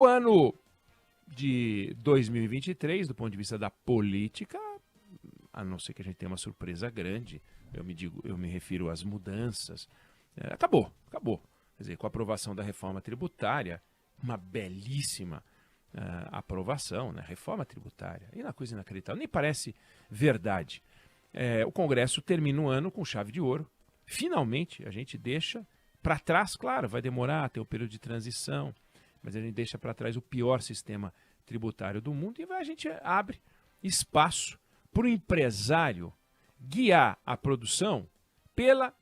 O ano de 2023, do ponto de vista da política, a não ser que a gente tenha uma surpresa grande, eu me refiro às mudanças, acabou. Quer dizer, com a aprovação da reforma tributária, uma belíssima aprovação, né? Reforma tributária, e uma coisa inacreditável, nem parece verdade. O Congresso termina o ano com chave de ouro. Finalmente, a gente deixa para trás, claro, vai demorar, tem o período de transição, mas a gente deixa para trás o pior sistema tributário do mundo e a gente abre espaço para o empresário guiar a produção pela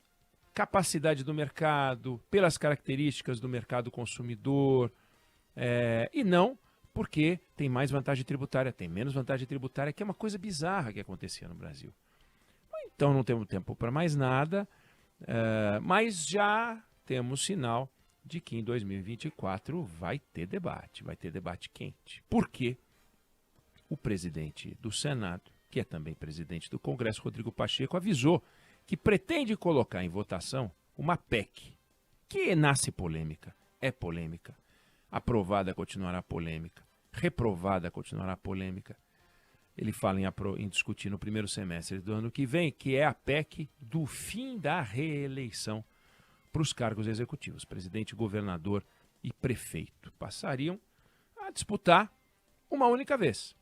capacidade do mercado, pelas características do mercado consumidor, e não porque tem mais vantagem tributária, tem menos vantagem tributária, que é uma coisa bizarra que acontecia no Brasil. Então não temos tempo para mais nada, mas já temos sinal de que em 2024 vai ter debate quente. Por quê? O presidente do Senado, que é também presidente do Congresso, Rodrigo Pacheco, avisou que pretende colocar em votação uma PEC, que nasce polêmica, é polêmica, aprovada continuará polêmica, reprovada continuará polêmica. Ele fala em discutir no primeiro semestre do ano que vem, que é a PEC do fim da reeleição para os cargos executivos. Presidente, governador e prefeito passariam a disputar uma única vez.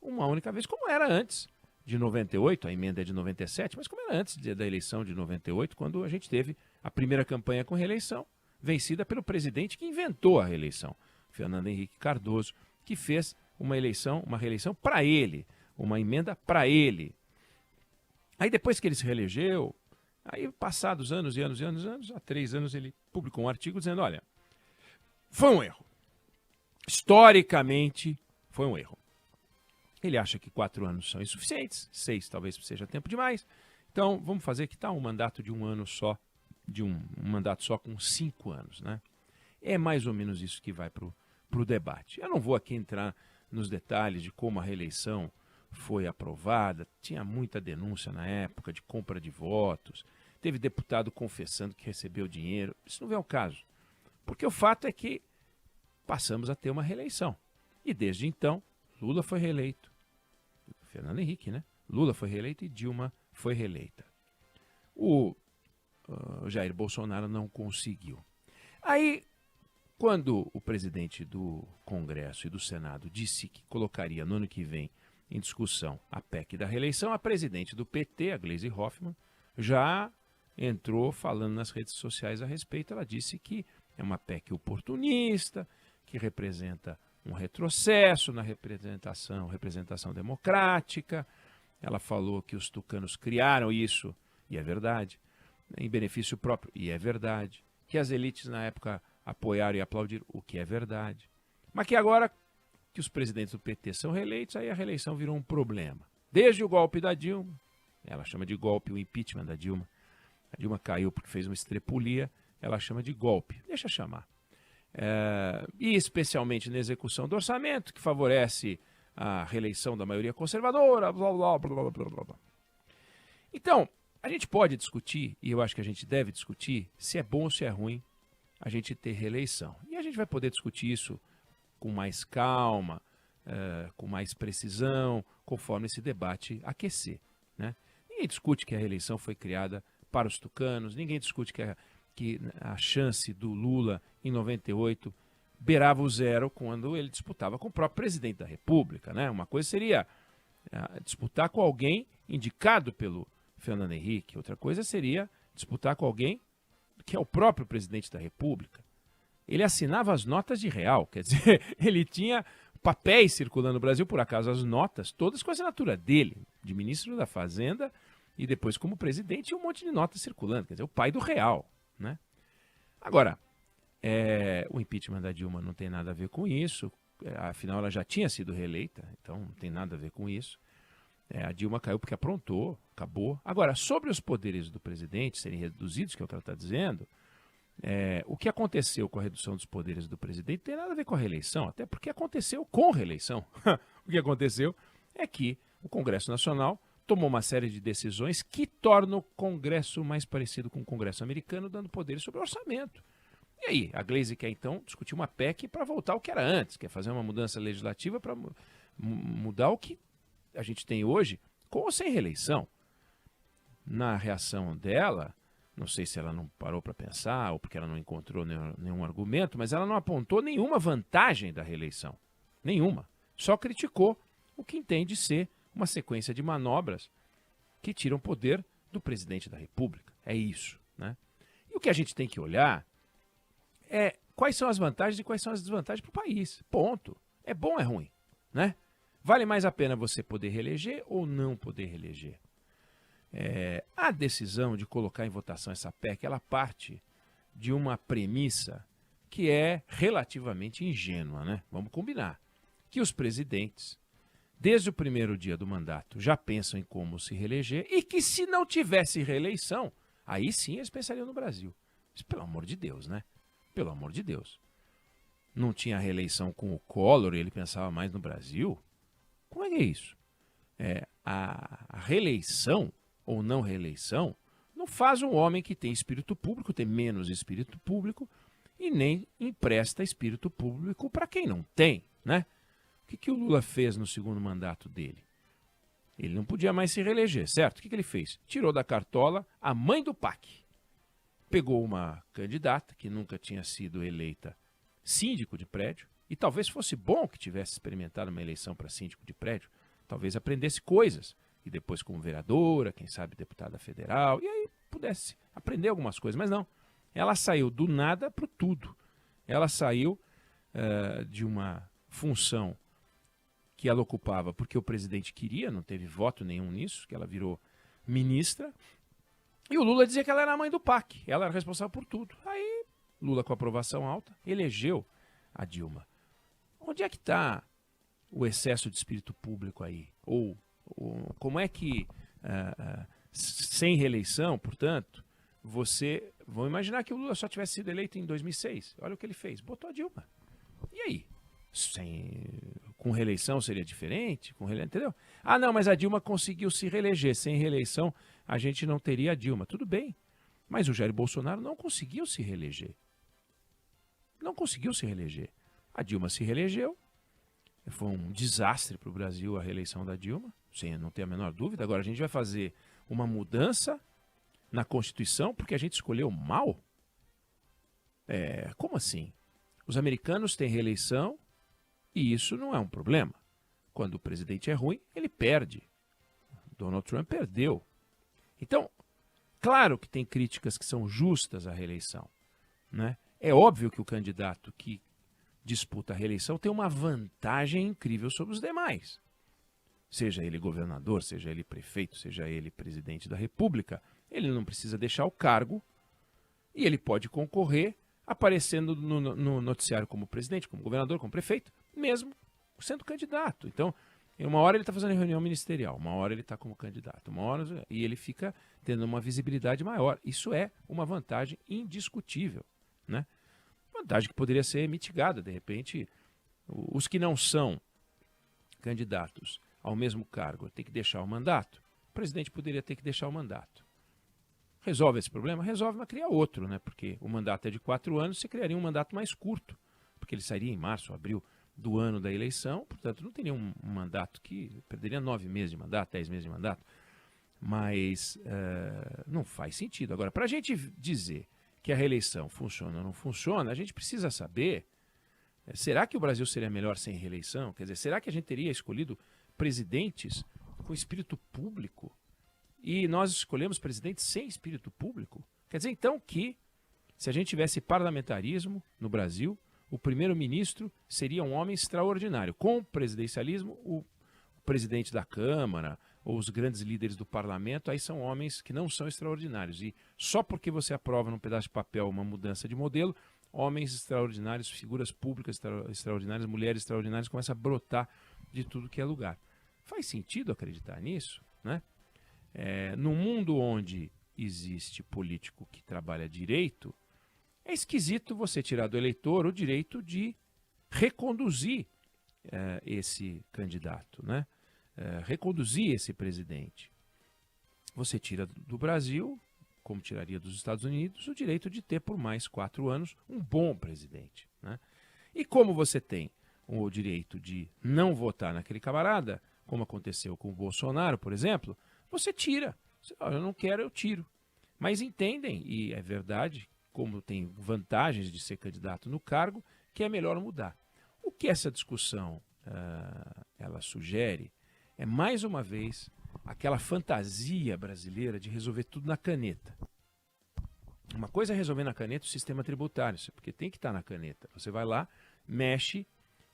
Uma única vez, como era antes de 98, a emenda é de 97, mas como era antes da eleição de 98, quando a gente teve a primeira campanha com reeleição, vencida pelo presidente que inventou a reeleição, Fernando Henrique Cardoso, que fez uma reeleição para ele, uma emenda para ele. Aí depois que ele se reelegeu, aí passados anos, há 3 anos ele publicou um artigo dizendo, olha, foi um erro. Historicamente, foi um erro. Ele acha que 4 anos são insuficientes, 6 talvez seja tempo demais. Então, vamos fazer que tal um mandato de um ano só, de um mandato só com 5 anos, né? É mais ou menos isso que vai para o debate. Eu não vou aqui entrar nos detalhes de como a reeleição foi aprovada, tinha muita denúncia na época de compra de votos, teve deputado confessando que recebeu dinheiro, isso não é o caso. Porque o fato é que passamos a ter uma reeleição. E desde então, Lula foi reeleito. Fernando Henrique, né? Lula foi reeleito e Dilma foi reeleita. O Jair Bolsonaro não conseguiu. Aí, quando o presidente do Congresso e do Senado disse que colocaria no ano que vem em discussão a PEC da reeleição, a presidente do PT, a Gleisi Hoffmann, já entrou falando nas redes sociais a respeito. Ela disse que é uma PEC oportunista, que representa um retrocesso na representação democrática. Ela falou que os tucanos criaram isso, e é verdade, em benefício próprio, e é verdade, que as elites na época apoiaram e aplaudiram, o que é verdade, mas que agora que os presidentes do PT são reeleitos, aí a reeleição virou um problema. Desde o golpe da Dilma, ela chama de golpe o impeachment da Dilma, a Dilma caiu porque fez uma estrepulia, ela chama de golpe, deixa chamar. E especialmente na execução do orçamento, que favorece a reeleição da maioria conservadora, blá, blá, blá, blá, blá, blá. Então, a gente pode discutir, e eu acho que a gente deve discutir, se é bom ou se é ruim a gente ter reeleição. E a gente vai poder discutir isso com mais calma, com mais precisão, conforme esse debate aquecer, né? Ninguém discute que a reeleição foi criada para os tucanos, ninguém discute que a chance do Lula em 98 beirava o zero quando ele disputava com o próprio presidente da República, né? Uma coisa seria disputar com alguém indicado pelo Fernando Henrique, outra coisa seria disputar com alguém que é o próprio presidente da República. Ele assinava as notas de real, quer dizer, ele tinha papéis circulando no Brasil, por acaso as notas, todas com a assinatura dele, de ministro da Fazenda e depois como presidente, e um monte de notas circulando, quer dizer, o pai do real, né? Agora, o impeachment da Dilma não tem nada a ver com isso, afinal ela já tinha sido reeleita, então não tem nada a ver com isso. A Dilma caiu porque aprontou, acabou. Agora, sobre os poderes do presidente serem reduzidos, que é o que ela está dizendo, o que aconteceu com a redução dos poderes do presidente tem nada a ver com a reeleição, até porque aconteceu com reeleição. O que aconteceu é que o Congresso Nacional tomou uma série de decisões que tornam o Congresso mais parecido com o Congresso americano, dando poderes sobre o orçamento. E aí, a Gleisi quer então discutir uma PEC para voltar ao que era antes, quer fazer uma mudança legislativa para mudar o que a gente tem hoje, com ou sem reeleição. Na reação dela, não sei se ela não parou para pensar ou porque ela não encontrou nenhum argumento, mas ela não apontou nenhuma vantagem da reeleição. Nenhuma. Só criticou o que entende ser uma sequência de manobras que tiram poder do presidente da República. É isso, né? E o que a gente tem que olhar é quais são as vantagens e quais são as desvantagens para o país. Ponto. É bom ou é ruim, né? Vale mais a pena você poder reeleger ou não poder reeleger? A decisão de colocar em votação essa PEC, ela parte de uma premissa que é relativamente ingênua, né? Vamos combinar. Que os presidentes, desde o primeiro dia do mandato, já pensam em como se reeleger e que se não tivesse reeleição, aí sim eles pensariam no Brasil. Mas, pelo amor de Deus, né? Pelo amor de Deus. Não tinha reeleição com o Collor e ele pensava mais no Brasil? Como é que é isso? A reeleição ou não reeleição não faz um homem que tem espírito público ter menos espírito público e nem empresta espírito público para quem não tem, né? O que o Lula fez no segundo mandato dele? Ele não podia mais se reeleger, certo? O que ele fez? Tirou da cartola a mãe do PAC. Pegou uma candidata que nunca tinha sido eleita síndico de prédio, e talvez fosse bom que tivesse experimentado uma eleição para síndico de prédio, talvez aprendesse coisas, e depois como vereadora, quem sabe deputada federal, e aí pudesse aprender algumas coisas, mas não. Ela saiu do nada para o tudo. Ela saiu de uma função que ela ocupava porque o presidente queria, não teve voto nenhum nisso, que ela virou ministra, e o Lula dizia que ela era a mãe do PAC, ela era responsável por tudo. Aí, Lula com aprovação alta, elegeu a Dilma. Onde é que está o excesso de espírito público aí? Ou como é que, sem reeleição, portanto, vão imaginar que o Lula só tivesse sido eleito em 2006. Olha o que ele fez, botou a Dilma. E aí? Com reeleição seria diferente? Entendeu? Ah, não, mas a Dilma conseguiu se reeleger. Sem reeleição, a gente não teria a Dilma. Tudo bem. Mas o Jair Bolsonaro não conseguiu se reeleger. Não conseguiu se reeleger. A Dilma se reelegeu. Foi um desastre para o Brasil a reeleição da Dilma. Sem não ter a menor dúvida. Agora a gente vai fazer uma mudança na Constituição porque a gente escolheu mal? Como assim? Os americanos têm reeleição e isso não é um problema. Quando o presidente é ruim, ele perde. Donald Trump perdeu. Então, claro que tem críticas que são justas à reeleição, né? É óbvio que o candidato que disputa a reeleição tem uma vantagem incrível sobre os demais. Seja ele governador, seja ele prefeito, seja ele presidente da República, ele não precisa deixar o cargo e ele pode concorrer aparecendo no noticiário como presidente, como governador, como prefeito, mesmo sendo candidato. Então, uma hora ele está fazendo reunião ministerial, uma hora ele está como candidato, e ele fica tendo uma visibilidade maior. Isso é uma vantagem indiscutível, né? Vantagem que poderia ser mitigada, de repente, os que não são candidatos ao mesmo cargo têm que deixar o mandato, o presidente poderia ter que deixar o mandato. Resolve esse problema? Resolve, mas cria outro, né? Porque o mandato é de 4 anos, você criaria um mandato mais curto, porque ele sairia em março, abril do ano da eleição, portanto não teria um mandato que perderia 9 meses de mandato, 10 meses de mandato, mas não faz sentido. Agora, para a gente dizer que a reeleição funciona ou não funciona, a gente precisa saber, será que o Brasil seria melhor sem reeleição? Quer dizer, será que a gente teria escolhido presidentes com espírito público? E nós escolhemos presidentes sem espírito público? Quer dizer, então, que se a gente tivesse parlamentarismo no Brasil, o primeiro-ministro seria um homem extraordinário. Com o presidencialismo, o presidente da Câmara ou os grandes líderes do parlamento, aí são homens que não são extraordinários. E só porque você aprova num pedaço de papel uma mudança de modelo, homens extraordinários, figuras públicas extraordinárias, mulheres extraordinárias começam a brotar de tudo que é lugar. Faz sentido acreditar nisso, né? No mundo onde existe político que trabalha direito, é esquisito você tirar do eleitor o direito de reconduzir esse candidato, né? Reconduzir esse presidente. Você tira do Brasil, como tiraria dos Estados Unidos, o direito de ter por mais 4 anos um bom presidente, né? E como você tem o direito de não votar naquele camarada, como aconteceu com o Bolsonaro, por exemplo, você tira. Eu não quero, eu tiro. Mas entendem, e é verdade, como tem vantagens de ser candidato no cargo, que é melhor mudar. O que essa discussão ela sugere é, mais uma vez, aquela fantasia brasileira de resolver tudo na caneta. Uma coisa é resolver na caneta o sistema tributário, porque tem que estar na caneta. Você vai lá, mexe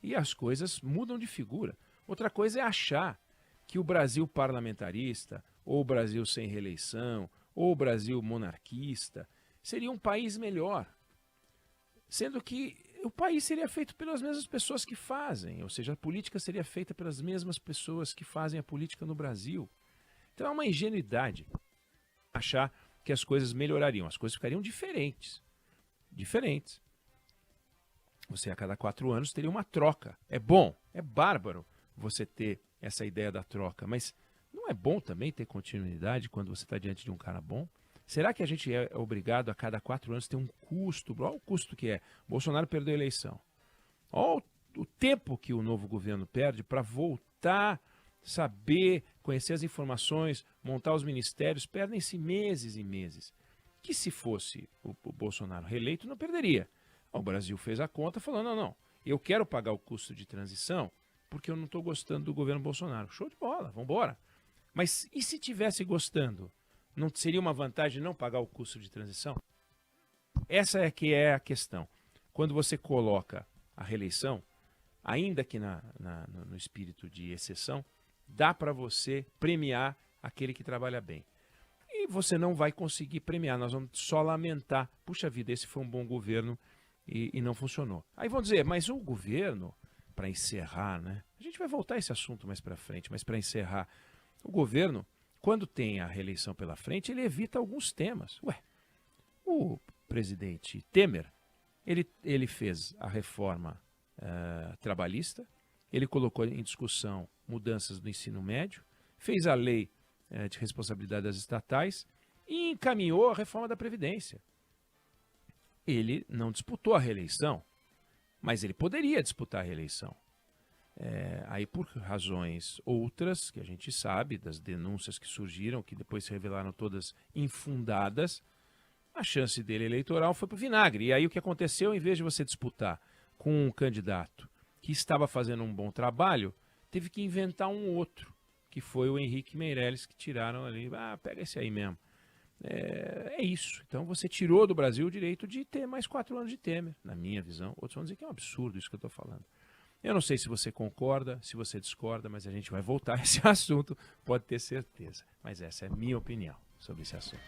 e as coisas mudam de figura. Outra coisa é achar que o Brasil parlamentarista, ou o Brasil sem reeleição, ou o Brasil monarquista, seria um país melhor. Sendo que o país seria feito pelas mesmas pessoas que fazem, ou seja, a política seria feita pelas mesmas pessoas que fazem a política no Brasil. Então é uma ingenuidade achar que as coisas melhorariam, as coisas ficariam diferentes. Diferentes. Você a cada 4 anos teria uma troca. É bom, é bárbaro você ter essa ideia da troca, mas não é bom também ter continuidade quando você está diante de um cara bom? Será que a gente é obrigado a cada 4 anos ter um custo? Olha o custo que é. Bolsonaro perdeu a eleição. Olha o tempo que o novo governo perde para voltar, saber, conhecer as informações, montar os ministérios. Perdem-se meses e meses. Que se fosse o Bolsonaro reeleito, não perderia. O Brasil fez a conta falando, não, eu quero pagar o custo de transição porque eu não estou gostando do governo Bolsonaro. Show de bola, vamos embora. Mas e se tivesse gostando? Não seria uma vantagem não pagar o custo de transição? Essa é que é a questão. Quando você coloca a reeleição, ainda que no espírito de exceção, dá para você premiar aquele que trabalha bem. E você não vai conseguir premiar, nós vamos só lamentar. Puxa vida, esse foi um bom governo e não funcionou. Aí vão dizer, mas o governo, para encerrar, né? A gente vai voltar a esse assunto mais para frente, mas para encerrar, o governo, quando tem a reeleição pela frente, ele evita alguns temas. O presidente Temer, ele fez a reforma trabalhista, ele colocou em discussão mudanças no ensino médio, fez a lei de responsabilidade das estatais e encaminhou a reforma da Previdência. Ele não disputou a reeleição, mas ele poderia disputar a reeleição. Aí por razões outras, que a gente sabe, das denúncias que surgiram, que depois se revelaram todas infundadas, a chance dele eleitoral foi para o vinagre. E aí o que aconteceu, em vez de você disputar com um candidato que estava fazendo um bom trabalho, teve que inventar um outro, que foi o Henrique Meirelles, que tiraram ali, pega esse aí mesmo. É isso. Então você tirou do Brasil o direito de ter mais 4 anos de Temer, na minha visão. Outros vão dizer que é um absurdo isso que eu estou falando. Eu não sei se você concorda, se você discorda, mas a gente vai voltar a esse assunto, pode ter certeza. Mas essa é a minha opinião sobre esse assunto.